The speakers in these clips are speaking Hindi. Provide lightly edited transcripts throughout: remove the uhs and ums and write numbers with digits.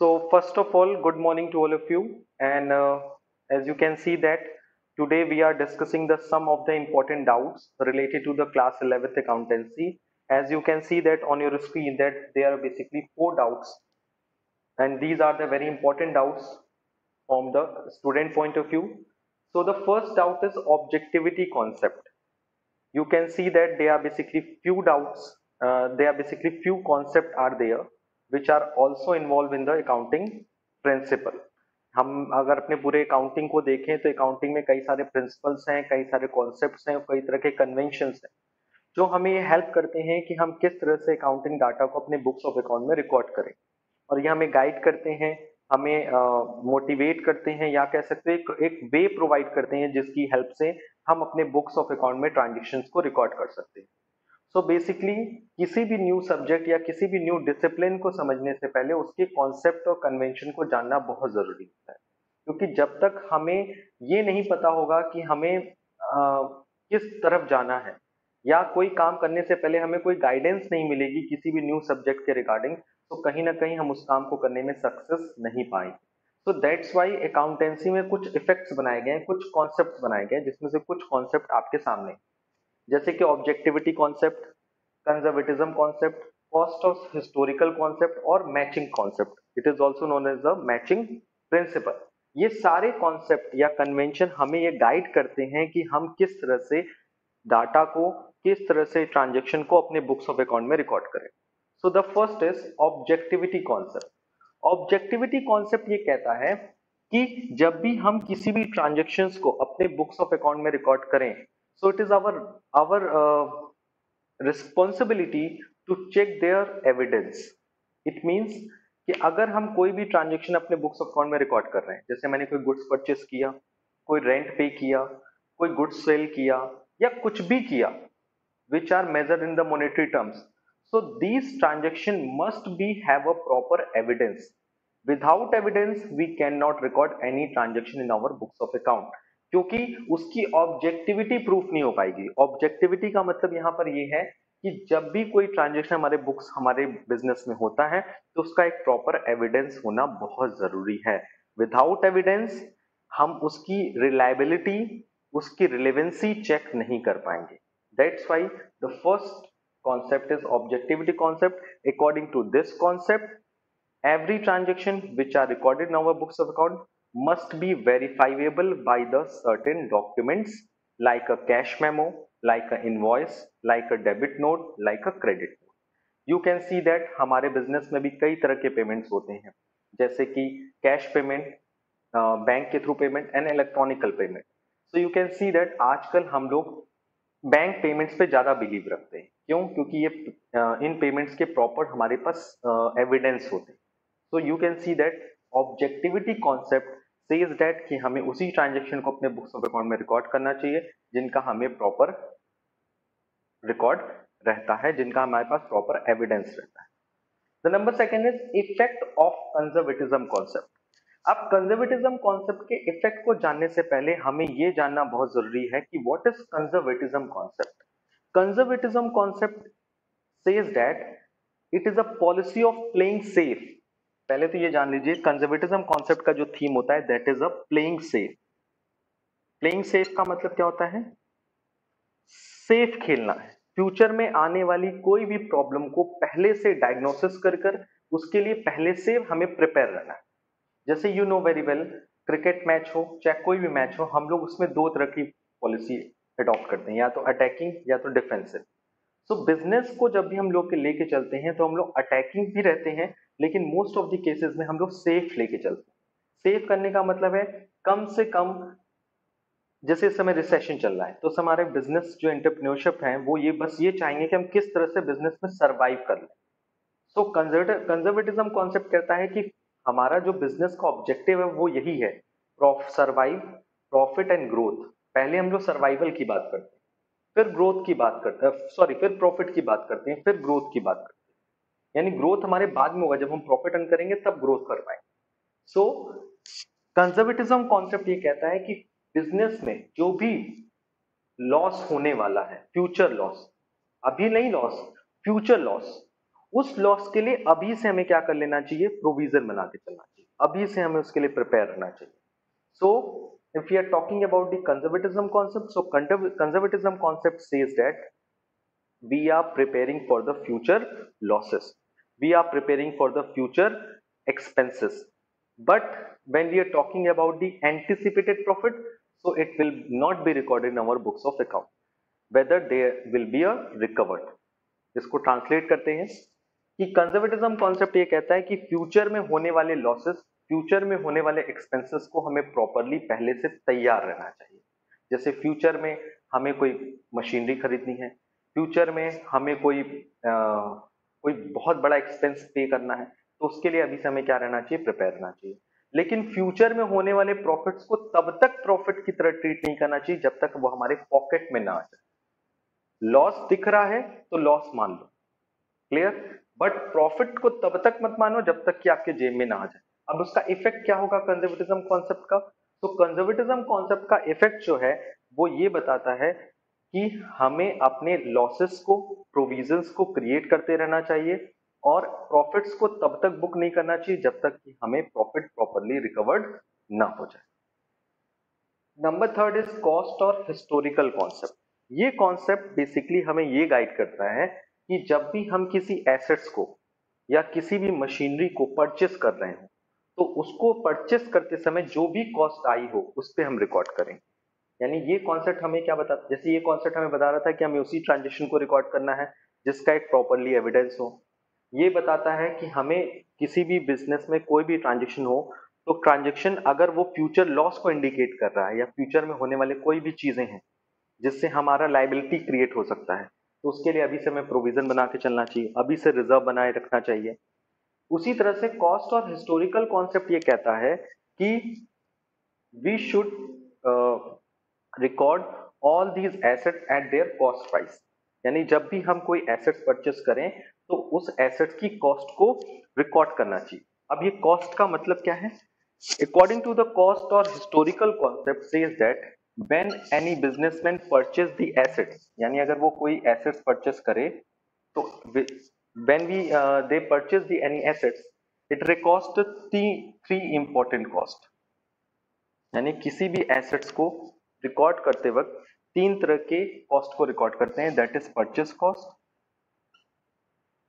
So first of all, good morning to all of you. And as you can see that today we are discussing the some of the important doubts related to the class 11th accountancy. As you can see that on your screen that there are basically four doubts, and these are the very important doubts from the student point of view. So the first doubt is objectivity concept. You can see that there are basically few doubts, there are basically few concepts are there which are also involved in the accounting principle. हम अगर अपने पूरे अकाउंटिंग को देखें तो अकाउंटिंग में कई सारे प्रिंसिपल्स हैं, कई सारे कॉन्सेप्ट्स हैं, कई तरह के कन्वेंशंस हैं जो हमें ये हेल्प करते हैं कि हम किस तरह से अकाउंटिंग डाटा को अपने बुक्स ऑफ अकाउंट में रिकॉर्ड करें। और ये हमें गाइड करते हैं, हमें मोटिवेट करते हैं, या कह सकते हैं एक वे प्रोवाइड करते हैं जिसकी हेल्प से हम अपने बुक्स ऑफ अकाउंट में ट्रांजेक्शन्स को रिकॉर्ड कर सकते हैं। सो बेसिकली किसी भी न्यू सब्जेक्ट या किसी भी न्यू डिसिप्लिन को समझने से पहले उसके कॉन्सेप्ट और कन्वेंशन को जानना बहुत जरूरी होता है, क्योंकि जब तक हमें ये नहीं पता होगा कि हमें किस तरफ जाना है या कोई काम करने से पहले हमें कोई गाइडेंस नहीं मिलेगी किसी भी न्यू सब्जेक्ट के रिगार्डिंग, तो कहीं ना कहीं हम उस काम को करने में सक्सेस नहीं पाएंगे। तो दैट्स वाई अकाउंटेंसी में कुछ इफेक्ट्स बनाए गए हैं, कुछ कॉन्सेप्ट बनाए गए हैं, जिसमें से कुछ कॉन्सेप्ट आपके सामने हैं। जैसे कि objectivity concept, conservatism concept, cost of historical concept और matching concept, it is also known as the matching principle. ये सारे कॉन्सेप्ट या कन्वेंशन हमें ये गाइड करते हैं कि हम किस तरह से डाटा को, किस तरह से ट्रांजेक्शन को अपने बुक्स ऑफ अकाउंट में रिकॉर्ड करें। So the first is objectivity concept. Objectivity concept ये कहता है कि जब भी हम किसी भी ट्रांजेक्शन्स को अपने बुक्स ऑफ अकाउंट में रिकॉर्ड करें, so it is our responsibility to check their evidence. It means कि अगर हम कोई भी ट्रांजेक्शन अपने बुक्स ऑफ अकाउंट में रिकॉर्ड कर रहे हैं, जैसे मैंने कोई गुड्स परचेस किया, कोई रेंट पे किया, कोई गुड्स सेल किया, या कुछ भी किया which are measured in the monetary terms, so these transaction must be have a proper evidence. Without evidence we cannot record any transaction in our books of account, क्योंकि उसकी ऑब्जेक्टिविटी प्रूफ नहीं हो पाएगी। ऑब्जेक्टिविटी का मतलब यहाँ पर ये है कि जब भी कोई ट्रांजेक्शन हमारे बुक्स, हमारे बिजनेस में होता है, तो उसका एक प्रॉपर एविडेंस होना बहुत जरूरी है। विदाउट एविडेंस हम उसकी रिलायबिलिटी, उसकी रिलेवेंसी चेक नहीं कर पाएंगे। That's why the first concept is objectivity concept. According to this concept, every transaction which are recorded in our books of account must be verifiable by the certain documents like a cash memo, like an invoice, like a debit note, like a credit note. You can see that हमारे बिजनेस में भी कई तरह के पेमेंट्स होते हैं, जैसे कि कैश पेमेंट, बैंक के through payment and electronical payment. So you can see that आजकल हम लोग बैंक पेमेंट्स पे ज्यादा बिलीव रखते हैं। क्यों? क्योंकि ये इन पेमेंट्स के प्रॉपर हमारे पास एविडेंस होते हैं। So you can see that objectivity concept says that कि हमें उसी ट्रांजेक्शन को अपने बुक्स ऑफ अकाउंट में रिकॉर्ड करना चाहिए जिनका हमें प्रॉपर रिकॉर्ड रहता है, जिनका हमारे पास प्रॉपर एविडेंस रहता है। The number second is effect of conservatism concept. अब कंजर्वेटिज्म कॉन्सेप्ट के इफेक्ट को जानने से पहले हमें यह जानना बहुत जरूरी है कि what is conservatism concept. Conservatism concept says that it is a policy of playing safe. पहले तो ये जान लीजिए कंजर्वेटिज्म कॉन्सेप्ट का जो थीम होता है that is a playing safe. Playing safe का मतलब क्या होता है? सेफ खेलना है। फ्यूचर में आने वाली कोई भी प्रॉब्लम को पहले से डायग्नोसिस कर उसके लिए पहले से हमें प्रिपेयर रहना है। जैसे you know very well, cricket match हो चाहे कोई भी मैच हो, हम लोग उसमें दो तरह की पॉलिसी अडॉप्ट करते हैं, या तो अटैकिंग या तो डिफेंसिव। सो बिजनेस को जब भी हम लोग के लेके चलते हैं तो हम लोग अटैकिंग भी रहते हैं, लेकिन मोस्ट ऑफ द केसेस में हम लोग सेफ लेके चलते हैं। सेफ करने का मतलब है कम से कम, जैसे इस समय रिसेशन चल रहा है तो हमारे बिजनेस जो एंटरप्रेन्योरशिप है वो ये बस ये चाहेंगे कि हम किस तरह से बिजनेस में सरवाइव कर लें। सो कंजर्वेटिज्म कॉन्सेप्ट कहता है कि हमारा जो बिजनेस का ऑब्जेक्टिव है वो यही है, सरवाइव, प्रॉफिट एंड ग्रोथ। पहले हम लोग सर्वाइवल की बात करते हैं, फिर ग्रोथ की बात करते हैं, सॉरी फिर प्रॉफिट की बात करते हैं, फिर ग्रोथ की बात करते हैं। यानी ग्रोथ हमारे बाद में होगा, जब हम प्रॉफिट अर्न करेंगे तब ग्रोथ कर पाएंगे। सो कंजर्वेटिज्म कॉन्सेप्ट ये कहता है कि बिजनेस में जो भी लॉस होने वाला है, फ्यूचर लॉस, अभी नहीं लॉस, फ्यूचर लॉस, उस लॉस के लिए अभी से हमें क्या कर लेना चाहिए, प्रोविजन बना के चलना चाहिए, अभी से हमें उसके लिए प्रिपेयर रहना चाहिए। सो if we are talking about the conservatism concept, so conservatism concept says that we are preparing for the future losses, we are preparing for the future expenses, but when we are talking about the anticipated profit, so it will not be recorded in our books of account, whether there will be a recovered। इसको ट्रांसलेट करते हैं कि कंजर्वेटिज्म कॉन्सेप्ट ये कहता है कि फ्यूचर में होने वाले लॉसेस, फ्यूचर में होने वाले एक्सपेंसेस को हमें प्रॉपरली पहले से तैयार रहना चाहिए। जैसे फ्यूचर में हमें कोई मशीनरी खरीदनी है, फ्यूचर में हमें कोई बहुत बड़ा एक्सपेंस पे करना है, तो उसके लिए अभी से हमें क्या रहना चाहिए, प्रिपेयर रहना चाहिए। लेकिन फ्यूचर में होने वाले प्रॉफिट्स को तब तक प्रॉफिट की तरह ट्रीट नहीं करना चाहिए जब तक वो हमारे पॉकेट में ना आ जाए। लॉस दिख रहा है तो लॉस मान लो, क्लियर, बट प्रॉफिट को तब तक मत मानो जब तक कि आपके जेब में ना आ जाए। अब उसका इफेक्ट क्या होगा कंजर्वेटिज्म कॉन्सेप्ट का, तो कंजर्वेटिज्म कॉन्सेप्ट का इफेक्ट जो है वो ये बताता है कि हमें अपने लॉसेस को, प्रोविजंस को क्रिएट करते रहना चाहिए और प्रॉफिट्स को तब तक बुक नहीं करना चाहिए जब तक कि हमें प्रॉफिट प्रॉपरली रिकवर्ड ना हो जाए। नंबर थर्ड इज कॉस्ट और हिस्टोरिकल कॉन्सेप्ट। ये कॉन्सेप्ट बेसिकली हमें ये गाइड करता है कि जब भी हम किसी एसेट्स को या किसी भी मशीनरी को परचेस कर रहे हो, तो उसको परचेस करते समय जो भी कॉस्ट आई हो उस पर हम रिकॉर्ड करें। यानी ये कॉन्सेप्ट हमें क्या बता, जैसे ये कॉन्सेप्ट हमें बता रहा था कि हमें उसी ट्रांजेक्शन को रिकॉर्ड करना है जिसका एक प्रॉपरली एविडेंस हो। ये बताता है कि हमें किसी भी बिजनेस में कोई भी ट्रांजेक्शन हो, तो ट्रांजेक्शन अगर वो फ्यूचर लॉस को इंडिकेट कर रहा है या फ्यूचर में होने वाले कोई भी चीजें हैं जिससे हमारा लाइबिलिटी क्रिएट हो सकता है, तो उसके लिए अभी से हमें प्रोविजन बना के चलना चाहिए, अभी से रिजर्व बनाए रखना चाहिए। उसी तरह से कॉस्ट और हिस्टोरिकल कॉन्सेप्ट ये कहता है कि we should record all these assets at their cost price. यानी जब भी हम कोई एसेट्स परचेस करें तो उस एसेट्स की कॉस्ट को रिकॉर्ड करना चाहिए। अब ये कॉस्ट का मतलब क्या है, according to the cost or historical concept says that when any businessman purchase the assets, यानी अगर वो कोई assets purchase करे तो when we they purchase the any assets, it recost three important cost। यानी किसी भी assets को रिकॉर्ड करते वक्त तीन तरह के कॉस्ट को रिकॉर्ड करते हैं, that is purchase cost,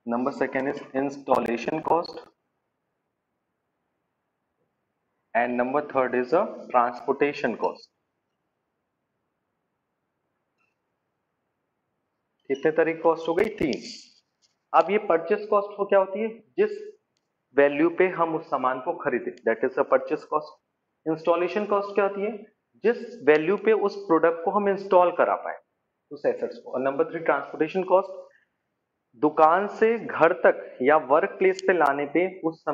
number second is installation cost, and number third is a transportation cost. कितने तरह की कॉस्ट हो गई, तीन। अब ये परचेस कॉस्ट वो क्या होती है, जिस वैल्यू पे हम उस सामान को खरीदे, that is a purchase cost. Installation cost क्या होती है, जिस वैल्यू पे उस प्रोडक्ट को हम इंस्टॉल करा पाए उस एसेट्स को। और नंबर थ्री ट्रांसपोर्टेशन कॉस्ट, दुकान से घर तक या वर्क प्लेस पे लाने पे उस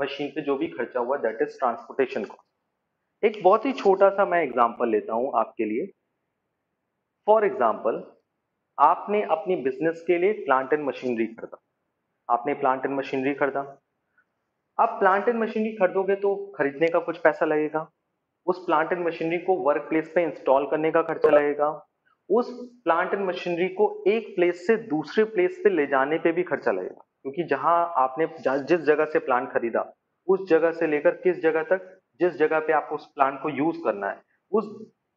मशीन पे जो भी खर्चा हुआ, दैट इज ट्रांसपोर्टेशन कॉस्ट। एक बहुत ही छोटा सा मैं एग्जांपल लेता हूं आपके लिए। फॉर एग्जांपल, आपने अपनी बिजनेस के लिए प्लांट एंड मशीनरी खरीदा, आपने प्लांट एंड मशीनरी खरीदा। अब प्लांट एंड मशीनरी खरीदोगे तो खरीदने का कुछ पैसा लगेगा, उस प्लांट एंड मशीनरी को वर्क प्लेस पे इंस्टॉल करने का खर्चा लगेगा, उस प्लांट एंड मशीनरी को एक प्लेस से दूसरे प्लेस पे ले जाने पे भी खर्चा लगेगा, क्योंकि जहां आपने जिस जगह से प्लांट खरीदा उस जगह से लेकर किस जगह तक, जिस जगह पे आपको उस प्लांट को यूज करना है, उस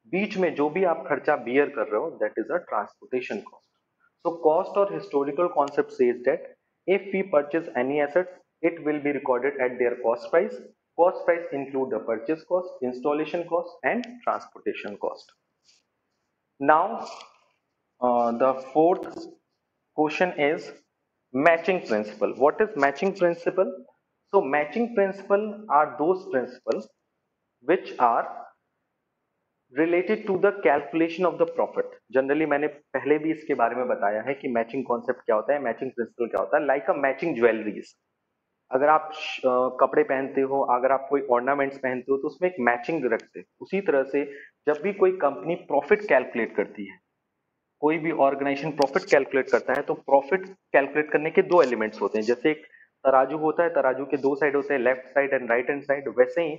बीच में जो भी आप खर्चा बियर कर रहे हो, that is a transportation cost. So cost or historical concept says that if we purchase any assets, it will be recorded at their cost price. Cost price include the purchase cost, installation cost, and transportation cost. Now, the fourth question is matching principle. What is matching principle? So matching principle are those principles which are related to the calculation of the profit. Generally मैंने पहले भी इसके बारे में बताया है कि मैचिंग कॉन्सेप्ट क्या होता है, मैचिंग प्रिंसिपल क्या होता है। लाइक अ मैचिंग ज्वेलरीज, अगर आप कपड़े पहनते हो, अगर आप कोई ऑर्नामेंट्स पहनते हो तो उसमें एक मैचिंग रखते हैं। उसी तरह से जब भी कोई कंपनी प्रॉफिट कैलकुलेट करती है, कोई भी ऑर्गेनाइजेशन प्रॉफिट कैलकुलेट करता है, तो प्रॉफिट कैलकुलेट करने के दो एलिमेंट्स होते हैं। जैसे एक तराजू होता है, तराजू के दो साइड होते हैं, left side and right hand side, वैसे ही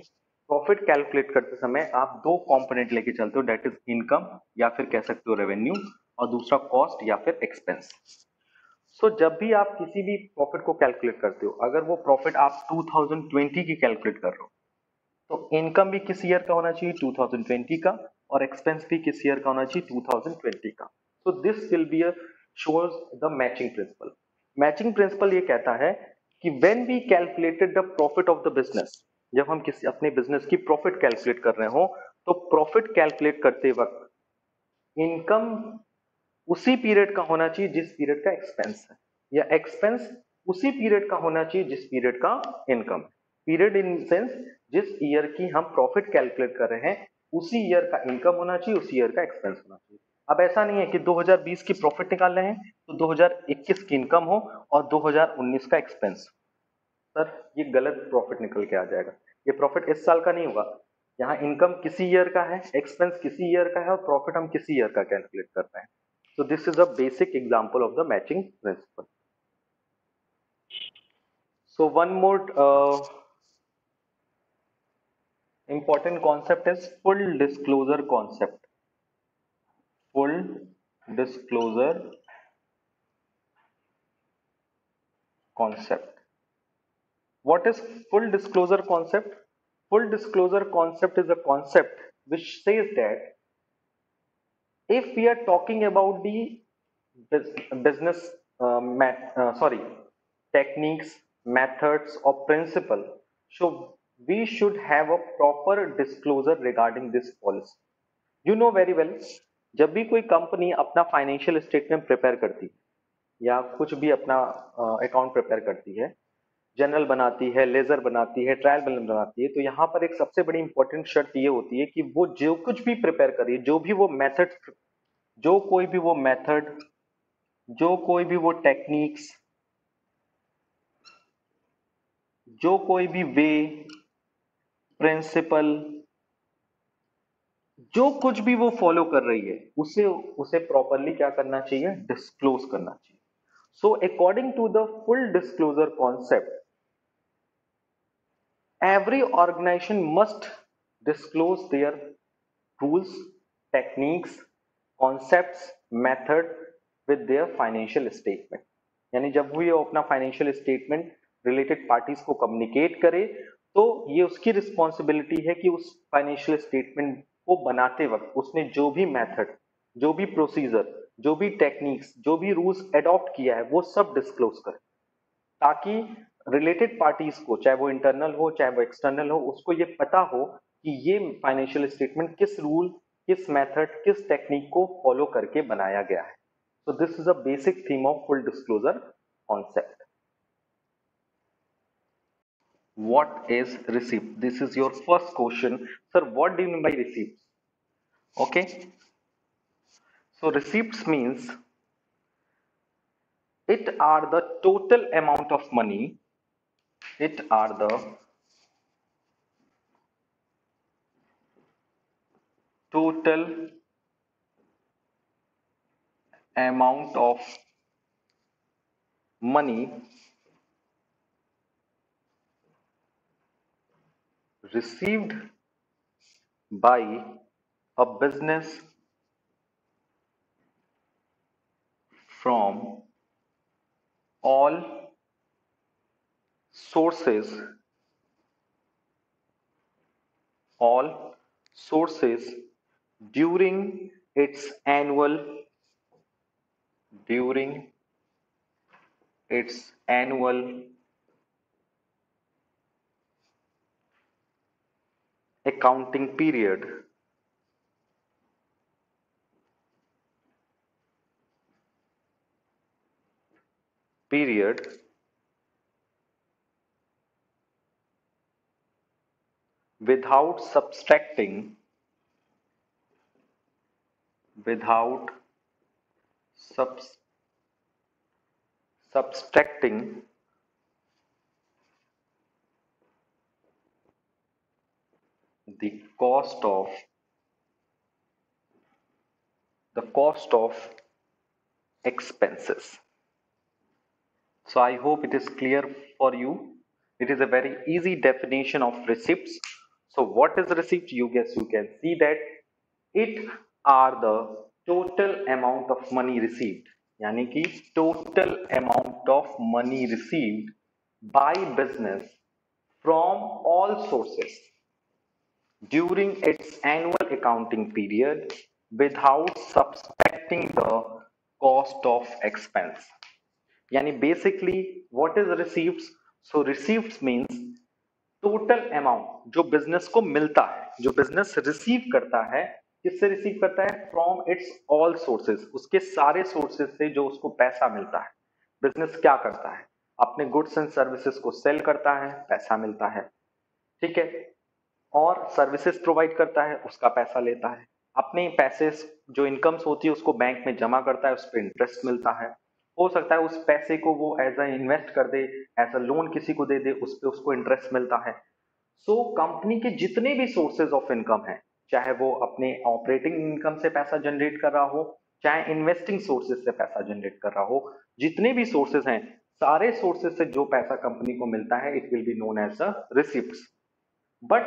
प्रॉफिट कैलकुलेट करते समय आप दो कंपोनेंट लेके चलते हो, दैट इज इनकम या फिर कह सकते हो रेवेन्यू, और दूसरा कॉस्ट या फिर एक्सपेंस। सो जब भी आप किसी भी प्रॉफिट को कैलकुलेट करते हो, अगर वो प्रॉफिट आप 2020 की कैलकुलेट कर रहे हो, तो इनकम भी किस ईयर का होना चाहिए, 2020 का, और एक्सपेंस भी किस ईयर का होना चाहिए, 2020 का। So this will be a shows the matching principle. Matching principle ये कहता है कि when we calculated the profit of the business, जब हम किसी अपने बिजनेस की प्रॉफिट कैलकुलेट कर रहे हो, तो प्रॉफिट कैलकुलेट करते वक्त इनकम उसी पीरियड का होना चाहिए जिस पीरियड का एक्सपेंस है, या एक्सपेंस उसी पीरियड का होना चाहिए जिस पीरियड का इनकम। पीरियड इन सेंस जिस ईयर की हम प्रॉफिट कैलकुलेट कर रहे हैं उसी ईयर का इनकम होना चाहिए, उसी ईयर का एक्सपेंस होना चाहिए। अब ऐसा नहीं है कि 2020 की प्रॉफिट निकाल रहे हैं तो 2021 की इनकम हो और 2019 का एक्सपेंस। सर ये गलत प्रॉफिट निकल के आ जाएगा, ये प्रॉफिट इस साल का नहीं होगा। यहाँ इनकम किसी ईयर का है, एक्सपेंस किसी ईयर का है, और प्रॉफिट हम किसी ईयर का कैलकुलेट कर रहे हैं। So this is a basic example of the matching principle. So one more important concept is full disclosure concept. Full disclosure concept. What is full disclosure concept? Full disclosure concept is a concept which says that if we are talking about the business sorry, techniques, methods or principle, so we should have a proper disclosure regarding this policy. You know very well, जब भी कोई कंपनी अपना फाइनेंशियल स्टेटमेंट प्रिपेयर करती है या कुछ भी अपना अकाउंट प्रिपेयर करती है, जनरल बनाती है, लेजर बनाती है, ट्रायल बैलेंस बनाती है, तो यहाँ पर एक सबसे बड़ी इंपॉर्टेंट शर्त ये होती है कि वो जो कुछ भी प्रिपेयर करिए, जो भी वो मेथड, जो कोई भी वो मेथड, जो कोई भी वो टेक्निक्स, जो कोई भी वे, प्रिंसिपल, जो कुछ भी वो फॉलो कर रही है उसे उसे प्रॉपरली क्या करना चाहिए, डिस्क्लोज करना चाहिए। So according to the full disclosure concept, every organization must disclose their rules, techniques, concepts, method with their financial statement। यानी जब भी वो अपना फाइनेंशियल स्टेटमेंट रिलेटेड पार्टीज को कम्युनिकेट करे, तो ये उसकी रिस्पॉन्सिबिलिटी है कि उस फाइनेंशियल स्टेटमेंट को बनाते वक्त उसने जो भी मेथड, जो भी प्रोसीजर, जो भी टेक्निक्स, जो भी रूल्स एडॉप्ट किया है वो सब डिस्क्लोज करे, ताकि रिलेटेड पार्टीज को, चाहे वो इंटरनल हो चाहे वो एक्सटर्नल हो, उसको ये पता हो कि ये फाइनेंशियल स्टेटमेंट किस रूल, किस मेथड, किस टेक्निक को फॉलो करके बनाया गया है। सो this is a basic theme of full disclosure concept. What is receipt? This is your first question, sir. What do you mean by receipts? Okay, so receipts means it are the total amount of money, it are the total amount of money received by a business from all sources, all sources during its annual, during its annual accounting period, period without subtracting, without subs, subtracting the cost of expenses. So I hope it is clear for you. It is a very easy definition of receipts. So what is receipt? You guess you can see that it are the total amount of money received. यानी कि total amount of money received by business from all sources during its annual accounting period without subtracting the cost of expense. यानी basically what is receives? So receives means total amount जो बिजनेस को मिलता है, जो बिजनेस रिसीव करता है, किससे रिसीव करता है? फ्रॉम इट्स ऑल सोर्सेज, उसके सारे सोर्सेज से जो उसको पैसा मिलता है। बिजनेस क्या करता है? अपने गुड्स एंड सर्विसेज को सेल करता है, पैसा मिलता है, ठीक है, और सर्विसेज प्रोवाइड करता है, उसका पैसा लेता है, अपने पैसे जो इनकम्स होती है उसको बैंक में जमा करता है, उस पर इंटरेस्ट मिलता है, हो सकता है उस पैसे को वो एज अ इन्वेस्ट कर दे, एज अ लोन किसी को दे दे, उस पर उसको इंटरेस्ट मिलता है। सो कंपनी के जितने भी सोर्सेज ऑफ इनकम है, चाहे वो अपने ऑपरेटिंग इनकम से पैसा जनरेट कर रहा हो, चाहे इन्वेस्टिंग सोर्सेज से पैसा जनरेट कर रहा हो, जितने भी सोर्सेज हैं, सारे सोर्सेज से जो पैसा कंपनी को मिलता है, it will be known as the receipts. But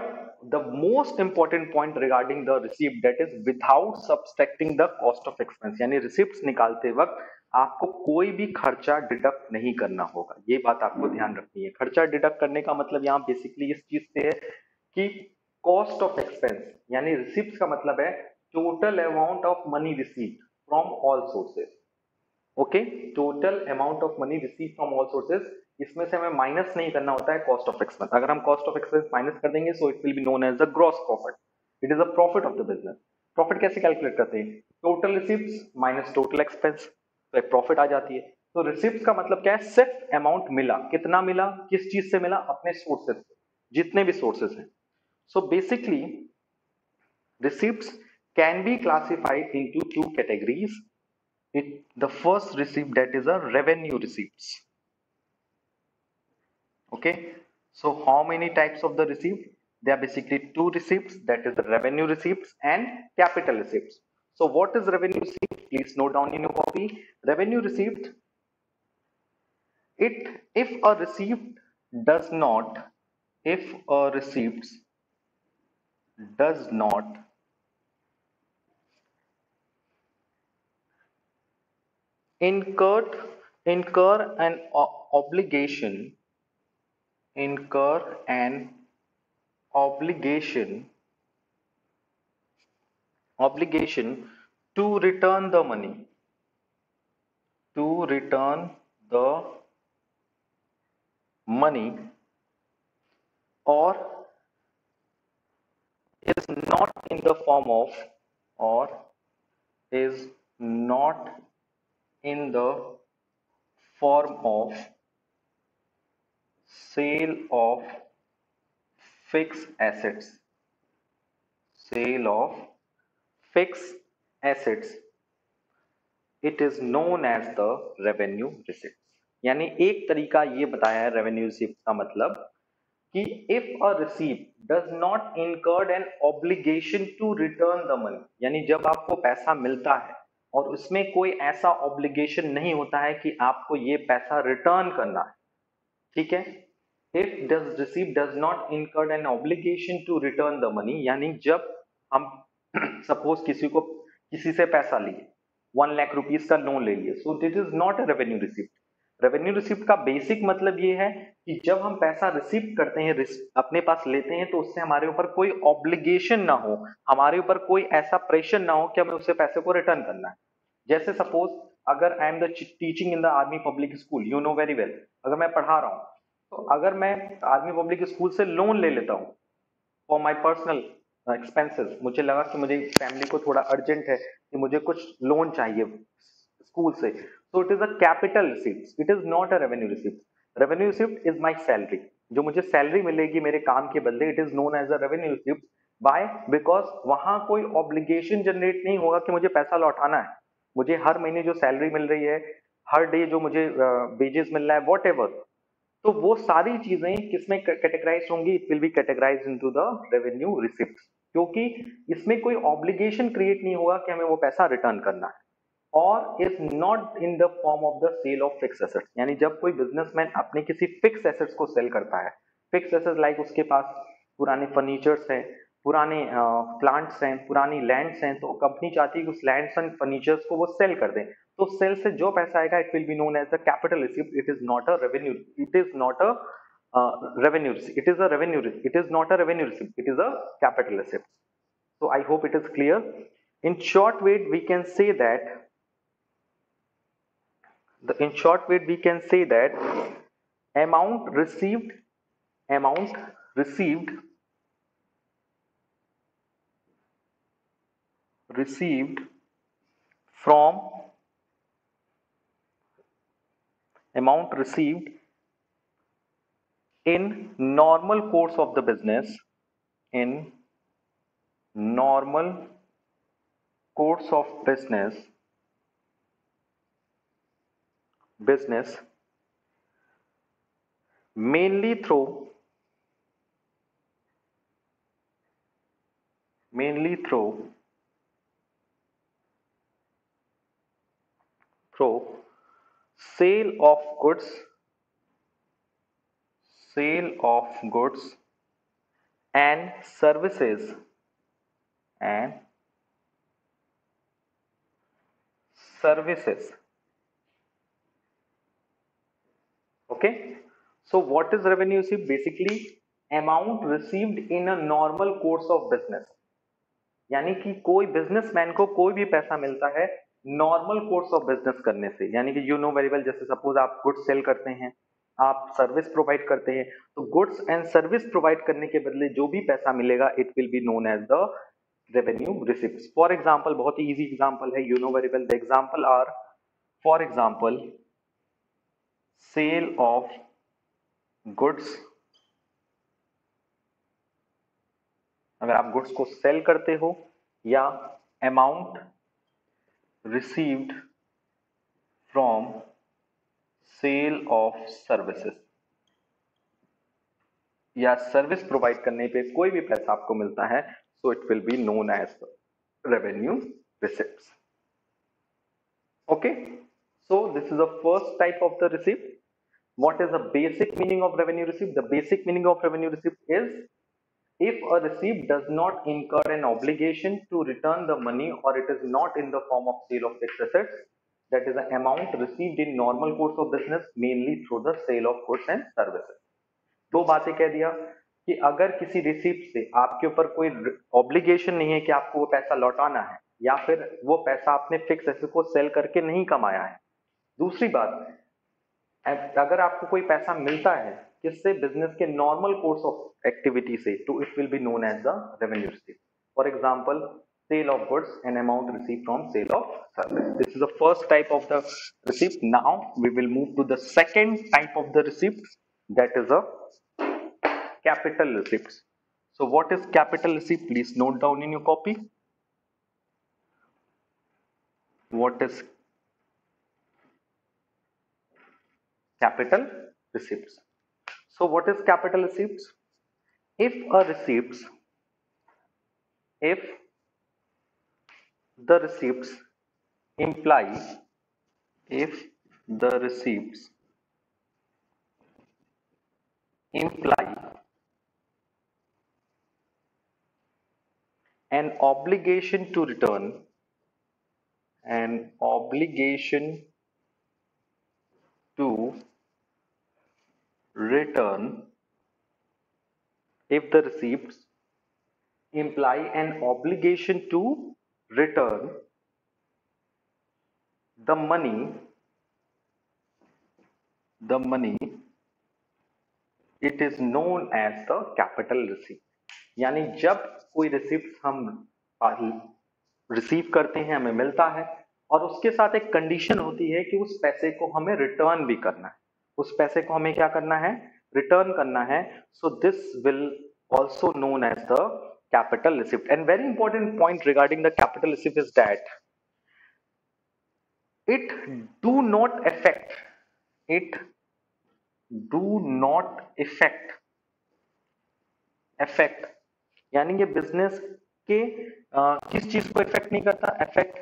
the most important point regarding the receipt, that is without subtracting the cost of expense, यानी रिसिप्ट निकालते वक्त आपको कोई भी खर्चा डिडक्ट नहीं करना होगा। ये बात आपको ध्यान रखनी है। खर्चा डिडक्ट करने का मतलब यहाँ बेसिकली इस चीज से है कि कॉस्ट ऑफ एक्सपेंस, यानी रिसिप्ट का मतलब है total amount of money received from all sources. Okay, total amount of money receive from all sources, इसमें से हमें माइनस नहीं करना होता है कॉस्ट ऑफ एक्सपेंस। अगर हम कॉस्ट ऑफ एक्सपेंस माइनस कर देंगे so it will be known as the gross profit. It is a profit of the business. Profit कैसे कैलकुलेट करते हैं? Total receives minus total expense, तो एक प्रॉफिट आ जाती है। तो रिसिप्ट का मतलब क्या है? सिर्फ अमाउंट मिला, कितना मिला, किस चीज से मिला? अपने सोर्सेज से, जितने भी सोर्सेज हैं। So basically receipts can be classified into two categories. The first receipt, that is a revenue receipts. Okay, so how many types of the receipt? There are basically two receipts, that is the revenue receipts and capital receipts. So what is revenue receipt? Please note down in your copy. Revenue receipt, it if a receipt does not, if a receipt does not incurred incur an obligation, incur an obligation to return the money, to return the money, or is not in the form of, or is not in the form of sale of fixed assets, sale of fixed assets, it is known as the revenue receipt. यानी एक तरीका ये बताया है रेवेन्यू रिसीप्ट का मतलब कि if a receipt does not incurred an obligation to return the money, यानी जब आपको पैसा मिलता है और उसमें कोई ऐसा ऑब्लिगेशन नहीं होता है कि आपको ये पैसा रिटर्न करना है, ठीक है। If does receipt does not incurred an obligation to return the money, यानी जब हम सपोज किसी से पैसा लिए, 1 लाख रुपीज का लोन ले लिए, सो this is not a revenue receipt. Revenue receipt का बेसिक मतलब ये है कि जब हम पैसा रिसीव करते हैं, अपने पास लेते हैं, तो उससे हमारे ऊपर कोई ऑब्लिगेशन ना हो, हमारे ऊपर कोई ऐसा प्रेशर ना हो कि हमें उससे पैसे को रिटर्न करना है। जैसे सपोज अगर I am the teaching in the army public school, you know very well, अगर मैं पढ़ा रहा हूँ, तो अगर मैं आर्मी पब्लिक स्कूल से लोन ले लेता हूँ फॉर माई पर्सनल एक्सपेंसेस, मुझे लगा कि मुझे फैमिली को थोड़ा अर्जेंट है कि मुझे कुछ लोन चाहिए स्कूल से, so it is a capital receipt, it is not a revenue receipt. Revenue receipt is my salary, जो मुझे सैलरी मिलेगी मेरे काम के बदले, it is known as a revenue receipt. By because वहां कोई ऑब्लिगेशन जनरेट नहीं होगा कि मुझे पैसा लौटाना है, मुझे हर महीने जो सैलरी मिल रही है, हर डे जो मुझे वेजेस मिल रहा है, वॉट एवर, तो वो सारी चीजें किसमें कैटेगराइज होंगी? It will be categorise into the revenue receipt, क्योंकि इसमें कोई ऑब्लिगेशन क्रिएट नहीं होगा कि हमें वो पैसा रिटर्न करना है, और is not in the form of the sale of fix assets, यानी जब कोई बिजनेसमैन अपने किसी फिक्स एसेट्स को सेल करता है, फिक्स एसेट्स लाइक उसके पास पुराने फर्नीचर्स हैं, पुराने प्लांट्स हैं, पुरानी लैंड्स हैं, तो कंपनी चाहती है कि उस लैंड्स एंड फर्नीचर्स को वो सेल कर दें, तो सेल से जो पैसा आएगा it will be known as the capital receipt. It is not a revenue, it is not a revenue receipt. It is a revenue, it is not a revenue receipt, it is a capital receipt. So I hope it is clear. In short way we can say that amount received received from amount received in normal course of the business, in normal course of business mainly through sale of goods and services and services. Okay, so what is revenue receipt? Basically amount received in a normal course of business. यानी कि कोई बिजनेसमैन को कोई भी पैसा मिलता है नॉर्मल कोर्स ऑफ बिजनेस करने से, यानी कि यू नो वेरी वेल, जैसे सपोज आप गुड्स सेल करते हैं, आप सर्विस प्रोवाइड करते हैं, तो गुड्स एंड सर्विस प्रोवाइड करने के बदले जो भी पैसा मिलेगा it will be known as the revenue receipts. For example, बहुत ही इजी एग्जांपल है, you know very well, the example are, for example sale of goods. अगर आप गुड्स को सेल करते हो, या amount received from sale of services, या सर्विस प्रोवाइड करने पे कोई भी पैसा आपको मिलता है, so it will be known as revenue receipts. Okay, so this is the first type of the receipt. What is the basic meaning of revenue receipt? The basic meaning of revenue receipt is if a receipt does not incur an obligation to return the money, or it is not in the form of sale of fixed assets, that is the amount received in normal course of business mainly through the sale of goods and services. दो बातें कह दिया कि अगर किसी रिसिप्ट से आपके ऊपर कोई ऑब्लिगेशन नहीं है कि आपको वो पैसा लौटाना है, या फिर वो पैसा आपने फिक्स एसेट को सेल करके नहीं कमाया है. दूसरी बात, अगर आपको कोई पैसा मिलता है किससे, बिजनेस के नॉर्मल कोर्स ऑफ एक्टिविटी से, तो it will be known as the revenue receipt. For example sale of goods and amount received from sale of service. This is the first type of the receipt. Now we will move to the second type of the receipt, that is a capital receipt. So what is capital receipt? Please note down in your copy. What is capital receipts? So what is capital receipts? If the receipts imply an obligation to return, if the receipts imply an obligation to return the money, it is known as the capital receipt. यानी जब कोई रिसिप्ट हम रिसीव करते हैं, हमें मिलता है, और उसके साथ एक कंडीशन होती है कि उस पैसे को हमें रिटर्न भी करना है, उस पैसे को हमें क्या करना है, रिटर्न करना है. सो this will also known as the capital receipt. And very important point regarding the capital receipt is that it do not affect यानी ये बिजनेस के किस चीज को इफेक्ट नहीं करता, affect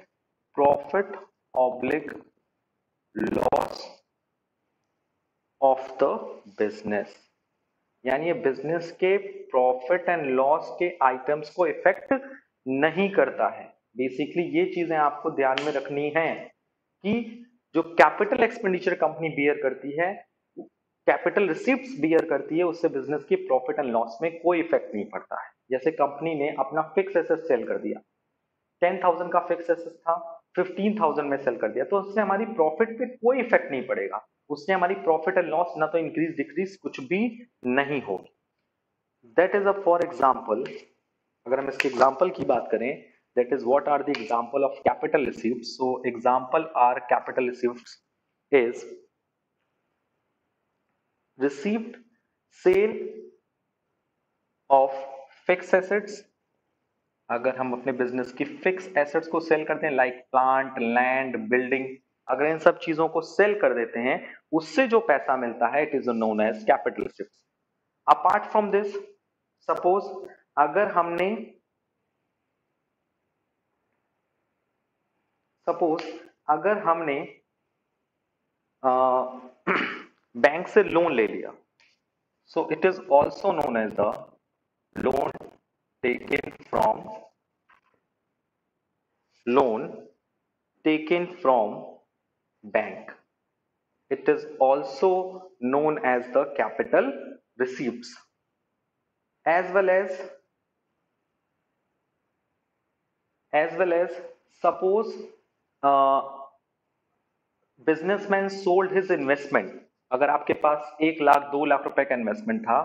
profit oblique loss of the business. यानी ये बिजनेस के प्रॉफिट एंड लॉस के आइटम्स को इफेक्ट नहीं करता है. बेसिकली ये चीजें आपको ध्यान में रखनी है कि जो कैपिटल एक्सपेंडिचर कंपनी बियर करती है, कैपिटल रिसीप्ट्स बियर करती है, उससे बिजनेस की प्रॉफिट एंड लॉस में कोई इफेक्ट नहीं पड़ता है। जैसे कंपनी ने अपना फिक्स एसेट सेल कर दिया, 10,000 का फिक्स एसेट था, 15,000 में सेल कर दिया, तो उससे हमारी प्रॉफिट पे कोई इफेक्ट नहीं पड़ेगा, उससे हमारी प्रॉफिट एंड लॉस ना तो इंक्रीज डिक्रीज कुछ भी नहीं होगी। That is a for example, अगर हम इसके एग्जाम्पल की बात करें, that is what are the example of capital receipts. So example are capital receipts is received sale of fixed assets। अगर हम अपने बिजनेस की फिक्स एसेट्स को सेल करते हैं, लाइक प्लांट, लैंड, बिल्डिंग, अगर इन सब चीजों को सेल कर देते हैं, उससे जो पैसा मिलता है, it is known as capital receipts. Apart from this, suppose अगर हमने बैंक से लोन ले लिया, so it is also known as the loan taken from loan taken from bank. It is also known as the capital receipts. As well as suppose uh, businessman sold his investment। अगर आपके पास 1 लाख 2 लाख रुपए का इन्वेस्टमेंट था,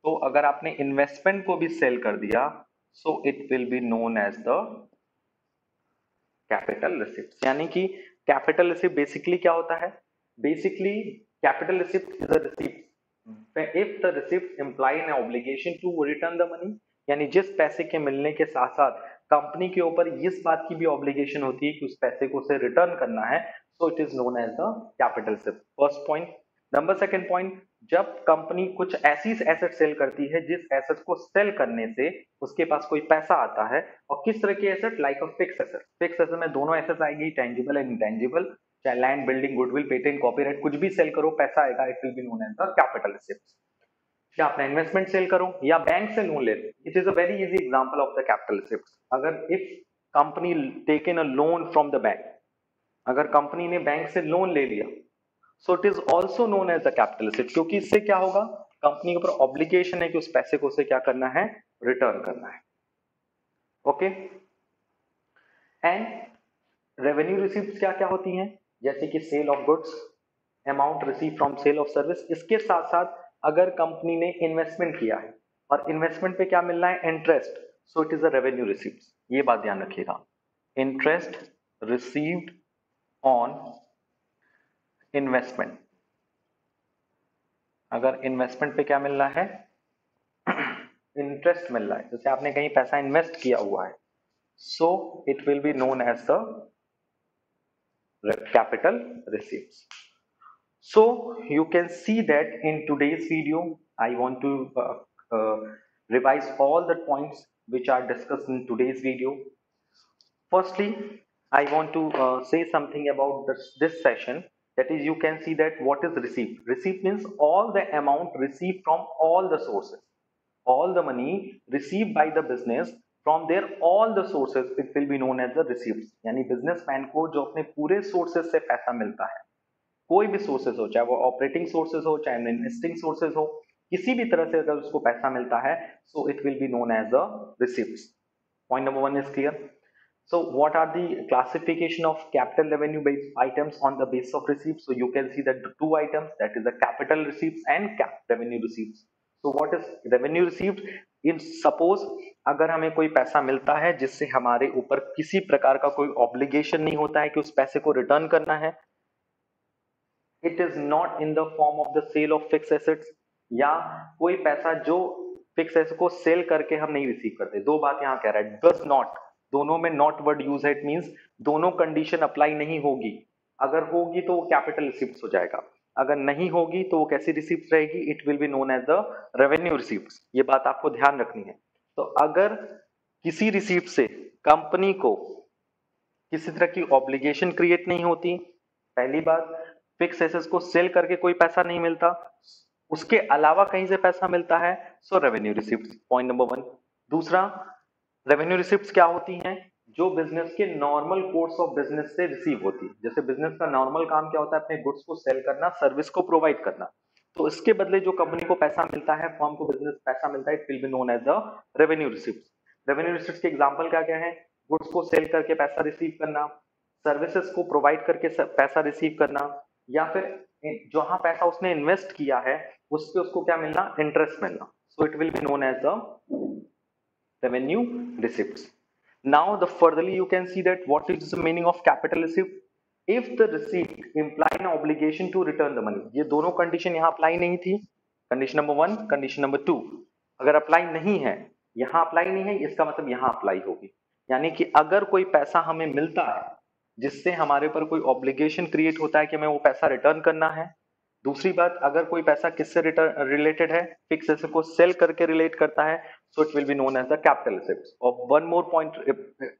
तो अगर आपने इन्वेस्टमेंट को भी सेल कर दिया, so it will be known as the capital receipt. यानी कि कैपिटल रिसिप्ट बेसिकली क्या होता है? Basically capital receipt is a receipt if the receipt imply an obligation to return the money. यानी जिस पैसे के मिलने के साथ साथ कंपनी के ऊपर इस बात की भी ऑब्लिगेशन होती है कि उस पैसे को उसे रिटर्न करना है, so it is known as the capital receipt. First point. Number second point, जब कंपनी कुछ ऐसी एसेट सेल करती है जिस एसेट को सेल करने से उसके पास कोई पैसा आता है, और किस तरह की asset? Like a fix asset. Fix asset में दोनों एसेट्स आएगी, टेंजिबल एंड इंटेंजिबल, चाहे land, building, goodwill, patent, copyright, कुछ भी सेल करो, पैसा आएगा, it will be known as the capital receipt. या अपना इन्वेस्टमेंट सेल करो या बैंक से लोन ले लो, it is a very easy example of the capital receipt. अगर if company taken a loan from the bank, अगर कंपनी ने बैंक से लोन ले लिया, so it is also known as the capital receipt, क्योंकि इससे क्या होगा? कंपनी के ऊपर ऑब्लिगेशन है कि उस पैसे को उसे क्या करना है? रिटर्न करना है। ओके। एंड रेवेन्यू रिसिप्ट क्या क्या होती हैं? जैसे कि sale of goods, amount receive from sale of service. इसके साथ साथ अगर कंपनी ने इन्वेस्टमेंट किया है और इन्वेस्टमेंट पे क्या मिल रहा है? Interest, so it is a revenue receipt. ये बात ध्यान रखिएगा, इंटरेस्ट रिसीव्ड ऑन इन्वेस्टमेंट। अगर इन्वेस्टमेंट पे क्या मिल रहा है? इंटरेस्ट मिल रहा है, जैसे आपने कहीं पैसा इन्वेस्ट किया हुआ है, so it will be known as the capital receipts. So you can see that in today's video I want to uh, revise all the points which are discussed in today's video. Firstly, I want to say something about this session, that is, you can see that what is receipt. Receipt means all the amount received from all the sources, all the money received by the business from their all the sources, it will be known as the receipts। यानी बिजनेसमैन को जो अपने पूरे सोर्सेज से पैसा मिलता है, कोई भी सोर्सेज हो, चाहे वो ऑपरेटिंग सोर्सेज हो, चाहे इन्वेस्टिंग सोर्सेज हो, किसी भी तरह से अगर उसको पैसा मिलता है, so it will be known as the receipts. Point number 1 is clear. So what are the classification of capital revenue based items on the basis of receipts? So you can see that the two items, that is the capital receipts and cap revenue receipts. So what is revenue received? In suppose अगर हमें कोई पैसा मिलता है जिससे हमारे ऊपर किसी प्रकार का कोई ऑब्लिगेशन नहीं होता है कि उस पैसे को रिटर्न करना है, it is not in the form of the sale of fix assets, या कोई पैसा जो फिक्स एसेट को सेल करके हम नहीं रिसीव करते। दो बात यहां कह रहा है, डज नॉट, दोनों में नॉट वर्ड यूज है, इट मींस दोनों कंडीशन अप्लाई नहीं होगी। अगर होगी तो वो कैपिटल रिसिप्ट्स हो जाएगा, अगर नहीं होगी तो वो कैसी रिसिप्ट रहेगी? It will be known as the revenue receipts. ये बात आपको ध्यान रखनी है। तो अगर किसी रिसिप्ट से कंपनी को किसी तरह की ऑब्लिगेशन क्रिएट नहीं होती, पहली बात, फिक्स एसेट्स को सेल करके कोई पैसा नहीं मिलता, उसके अलावा कहीं से पैसा मिलता है, सो रेवेन्यू रिसिप्ट्स। Point number 1। दूसरा, रेवेन्यू रिसिप्ट्स क्या होती हैं? जो बिजनेस के नॉर्मल कोर्स ऑफ बिजनेस से रिसीव होती है। जैसे बिजनेस का नॉर्मल काम क्या होता है, अपने गुड्स को सेल करना, सर्विस को प्रोवाइड करना। तो इसके बदले जो कंपनी को पैसा मिलता है, फर्म को बिजनेस पैसा मिलता है, it will be known as the revenue receipt. Revenue receipt के एग्जांपल क्या क्या है? गुड्स को सेल करके पैसा रिसीव करना, सर्विसेज को प्रोवाइड करके पैसा रिसीव करना, या फिर जहां पैसा उसने इन्वेस्ट किया है उस पे उसको क्या मिलना? इंटरेस्ट मिलना। So it will be known as the revenue receipts. Now the furtherly you can see that what is the meaning of capital receipt. If the receipt imply an obligation to return the money, ये दोनों कंडीशन यहाँ अप्लाई नहीं थी, कंडीशन नंबर 1, कंडीशन नंबर 2। अगर अप्लाई नहीं है, यहाँ अप्लाई नहीं है, इसका मतलब यहाँ अप्लाई होगी। यानी कि अगर कोई पैसा हमें मिलता है जिससे हमारे पर कोई ऑब्लिगेशन क्रिएट होता है कि हमें वो पैसा रिटर्न करना है। दूसरी बात, अगर कोई पैसा किससे रिलेटेड है? फिक्स एसेट को सेल करके रिलेट करता है, so it will be known as the capital receipts. Or one more point,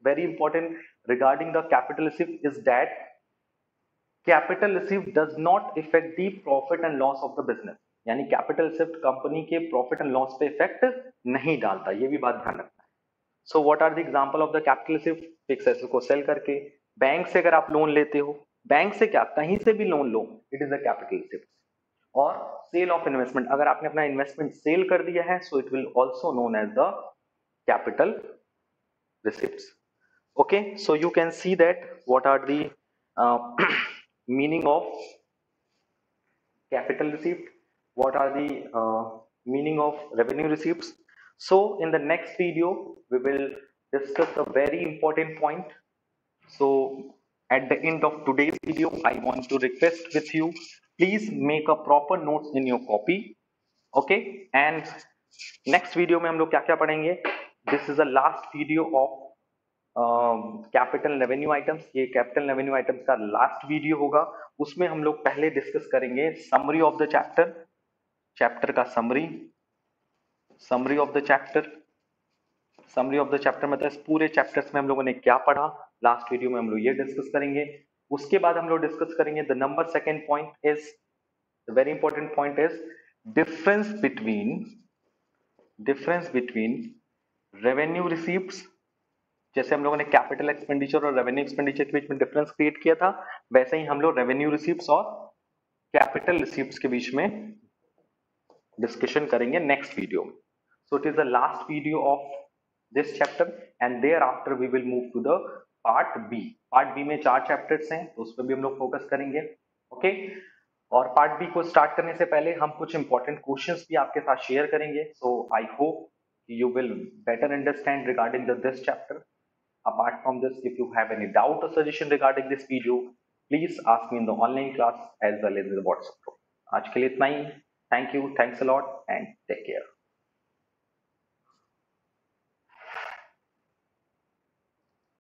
very important regarding the capital receipt is that capital receipt does not affect the profit and loss of the business. यानी कैपिटल रिसिप्ट कंपनी के प्रॉफिट एंड लॉस पे इफेक्ट नहीं डालता, ये भी बात ध्यान रखना है। So what are the example of the capital receipt? Fix asset को सेल करके, बैंक से अगर आप लोन लेते हो, बैंक से क्या, कहीं से भी लोन लो, it is a capital receipt. और सेल ऑफ इन्वेस्टमेंट, अगर आपने अपना इन्वेस्टमेंट सेल कर दिया है, so it will also known as the capital receipts. Okay, so you can see that what are the meaning of capital receipt, what are the meaning of revenue receipts. So in the next video we will discuss a very important point. So at the end of today's video I want to request with you, please make a proper notes in your copy. Okay, and next video में हम लोग क्या क्या पढ़ेंगे? This is the last video of capital revenue items. ये कैपिटल रेवेन्यू आइटम्स का लास्ट वीडियो होगा। उसमें हम लोग पहले डिस्कस करेंगे summary of the chapter, chapter का summary, summary of the chapter. Summary of the chapter मतलब इस पूरे चैप्टर्स में हम लोगों ने क्या पढ़ा, लास्ट वीडियो में हम लोग ये डिस्कस करेंगे। उसके बाद हम लोग डिस्कस करेंगे the number second point is, the very important point is difference between revenue receipts. जैसे हम लोगों ने कैपिटल एक्सपेंडिचर और रेवेन्यू एक्सपेंडिचर के बीच में डिफरेंस क्रिएट किया था, वैसे ही हम लोग रेवेन्यू रिसीप्ट्स और कैपिटल रिसीप्ट्स के बीच में डिस्कशन करेंगे नेक्स्ट वीडियो में। So it is the last video of this chapter and thereafter we will move to the part B. Part B में 4 चैप्टर्स हैं, तो उस पर भी हम लोग फोकस करेंगे। ओके, और पार्ट बी को स्टार्ट करने से पहले हम कुछ इंपॉर्टेंट क्वेश्चंस भी आपके साथ शेयर करेंगे। So I hope you will better understand regarding this chapter. Apart from this, if you have any doubt or suggestion regarding this video, please ask me in the online class as well as in the WhatsApp group. आज के लिए इतना ही। Thank you, thanks a lot and take care.